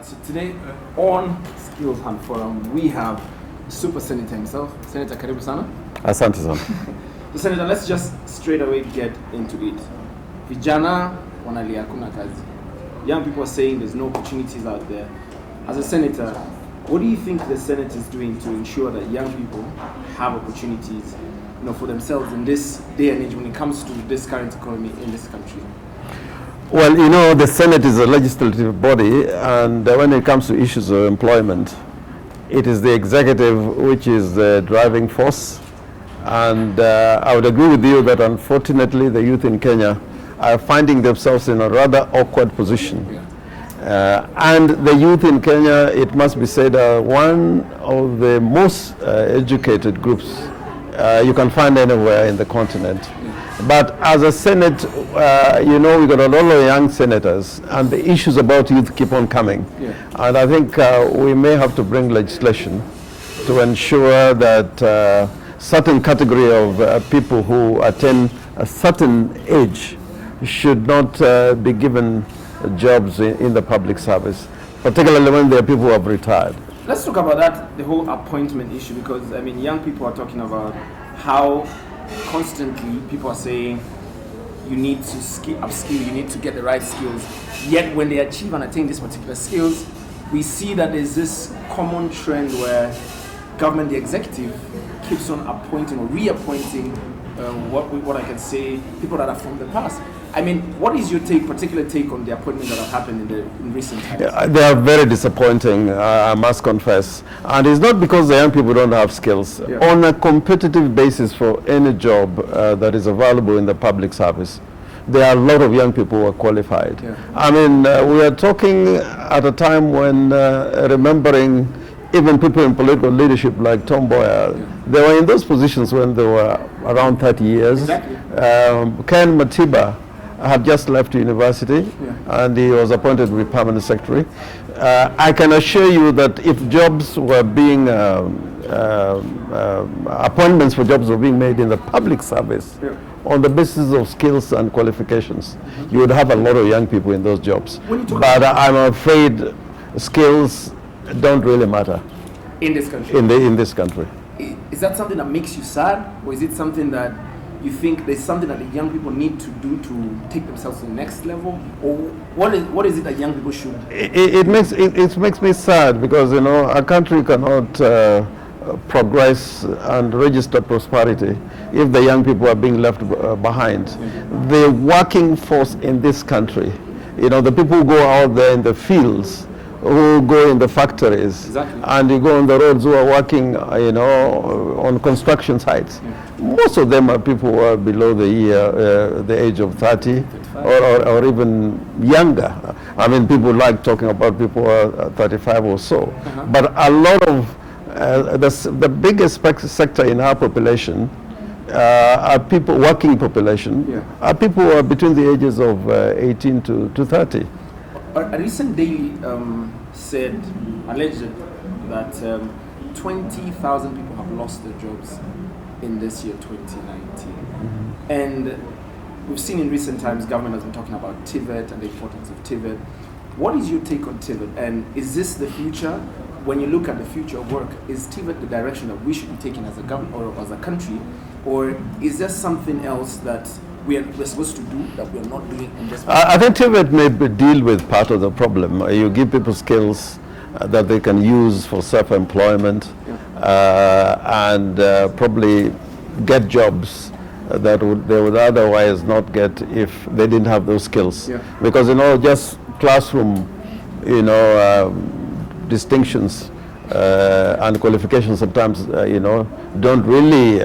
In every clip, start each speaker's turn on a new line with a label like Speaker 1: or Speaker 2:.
Speaker 1: right, so today on Skills Hunt Forum, we have Super Senator himself, Senator Karibu Sana.
Speaker 2: Asante sana.
Speaker 1: So Senator, let's just straight away get into it. Vijana wanalia hakuna kazi. Young people are saying there's no opportunities out there. As a senator, what do you think the Senate is doing to ensure that young people have opportunities, for themselves in this day and age when it comes to this current economy in this country?
Speaker 2: Well, the Senate is a legislative body, and when it comes to issues of employment, it is the executive which is the driving force. And I would agree with you that unfortunately the youth in Kenya are finding themselves in a rather awkward position. And the youth in Kenya, it must be said, are one of the most educated groups you can find anywhere in the continent. But as a Senate, we got a lot of young senators, and the issues about youth keep on coming. And I think we may have to bring legislation to ensure that certain category of people who attain a certain age should not be given jobs in the public service, particularly when there are people who have retired.
Speaker 1: Let's talk about that, the whole appointment issue, because young people are talking about how constantly people are saying you need to upskill, you need to get the right skills. Yet when they achieve and attain these particular skills, we see that there's this common trend where government, the executive, keeps on appointing or reappointing what I can say, people that are from the past. What is your particular take on the appointments that have happened in recent times?
Speaker 2: Yeah, they are very disappointing, I must confess. And it's not because the young people don't have skills. On a competitive basis for any job that is available in the public service, there are a lot of young people who are qualified. We are talking at a time when, remembering even people in political leadership like Tom Boyer, they were in those positions when they were around 30 years.
Speaker 1: Exactly.
Speaker 2: Ken Matiba had just left university, and he was appointed to be permanent secretary. I can assure you that if jobs were being, appointments for jobs were being made in the public service on the basis of skills and qualifications, you would have a lot of young people in those jobs. But I'm afraid skills don't really matter
Speaker 1: in this country.
Speaker 2: In this country.
Speaker 1: Is that something that makes you sad, or is it something that you think there's something that the young people need to do to take themselves to the next level, or what is it that young people should?
Speaker 2: It makes me sad because a country cannot progress and register prosperity if the young people are being left behind. The working force in this country, the people who go out there in the fields, who go in the factories, and you go on the roads who are working, on construction sites. Most of them are people who are below the age of 30 or even younger. People like talking about people who are 35 or so. But a lot of the biggest sector in our population are people, working population, are people who are between the ages of 18 to 30.
Speaker 1: A recent daily said, alleged, that 20,000 people have lost their jobs in this year, 2019. And we've seen in recent times, government has been talking about TVET and the importance of TVET. What is your take on TVET? And is this the future? When you look at the future of work, is TVET the direction that we should be taking as a government or as a country? Or is there something else that we're supposed to do that we're not doing in this?
Speaker 2: I think TVET may deal with part of the problem. You give people skills that they can use for self-employment and probably get jobs that they would otherwise not get if they didn't have those skills. Because just classroom distinctions and qualifications sometimes don't really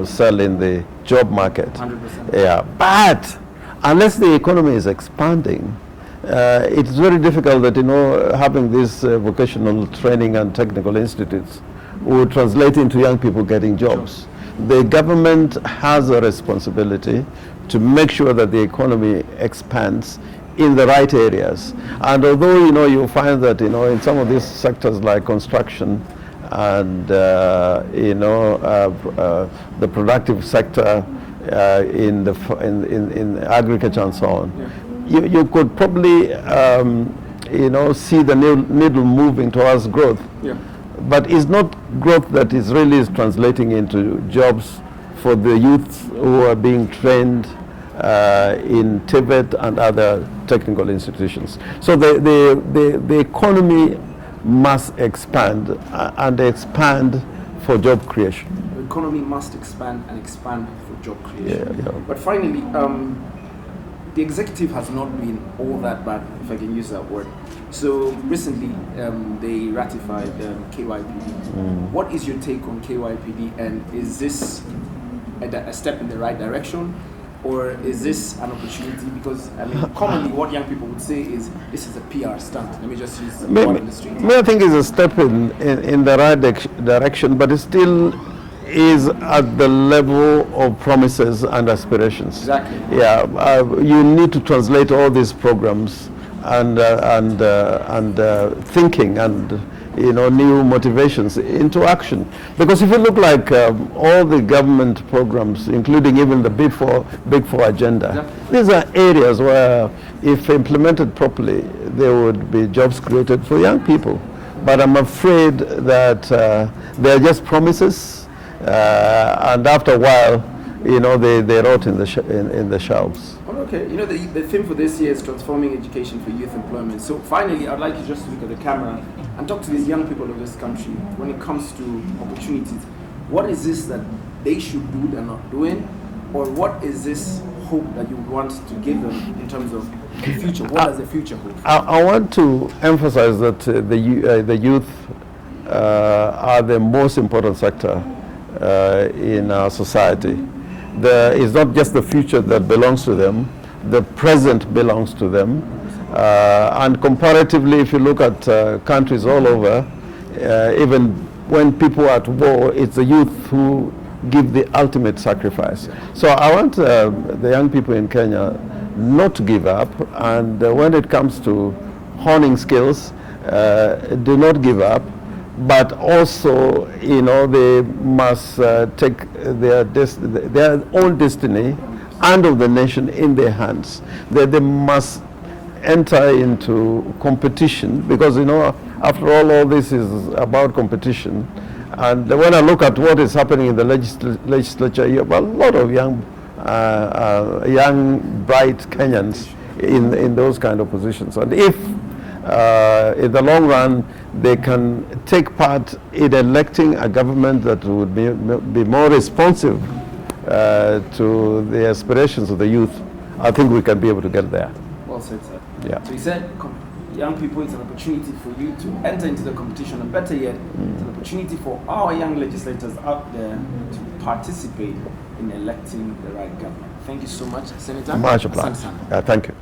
Speaker 2: sell in the job market.
Speaker 1: 100%.
Speaker 2: But unless the economy is expanding, it's very difficult that having these vocational training and technical institutes will translate into young people getting jobs. The government has a responsibility to make sure that the economy expands in the right areas. And although you find that in some of these sectors like construction and the productive sector in agriculture and so on, you could probably see the needle moving towards growth.
Speaker 1: Yeah.
Speaker 2: But it's not growth that is really translating into jobs for the youth who are being trained in TVET and other technical institutions. So the economy must expand and expand for job creation.
Speaker 1: The economy must expand and expand for job creation.
Speaker 2: Yeah.
Speaker 1: But finally, the executive has not been all that bad, if I can use that word. So recently, they ratified KYPD. What is your take on KYPD, and is this a step in the right direction, or is this an opportunity? Because commonly what young people would say is this is a PR stunt. Let me just use the word in the street.
Speaker 2: I think it's a step in the right direction, but it still is at the level of promises and aspirations.
Speaker 1: Exactly.
Speaker 2: Yeah, you need to translate all these programs and thinking and new motivations into action. Because if you look like all the government programs, including even the Big Four agenda, these are areas where, if implemented properly, there would be jobs created for young people. But I'm afraid that they're just promises, and after a while, they rot in the shelves.
Speaker 1: Well, okay. The theme for this year is transforming education for youth employment. So finally, I'd like you just to look at the camera and talk to these young people of this country when it comes to opportunities. What is this that they should do they're not doing? Or what is this hope that you want to give them in terms of the future? What does the future hold?
Speaker 2: I want to emphasize that the youth are the most important sector in our society. It's not just the future that belongs to them, the present belongs to them. And comparatively, if you look at countries all over, even when people are at war, it's the youth who give the ultimate sacrifice. So I want the young people in Kenya not to give up, and when it comes to honing skills, do not give up. But also, they must take their own destiny and of the nation in their hands. They must enter into competition, because after all this is about competition. And when I look at what is happening in the legislature, you have a lot of young, bright Kenyans in those kind of positions. And if in the long run they can take part in electing a government that would be more responsive to the aspirations of the youth, I think we can be able to get there.
Speaker 1: Well said, sir.
Speaker 2: Yeah.
Speaker 1: So he said, young people, it's an opportunity for you to enter into the competition, and better yet, it's an opportunity for our young legislators out there to participate in electing the right government. Thank you so much, Senator.
Speaker 2: Much obliged. Thank you.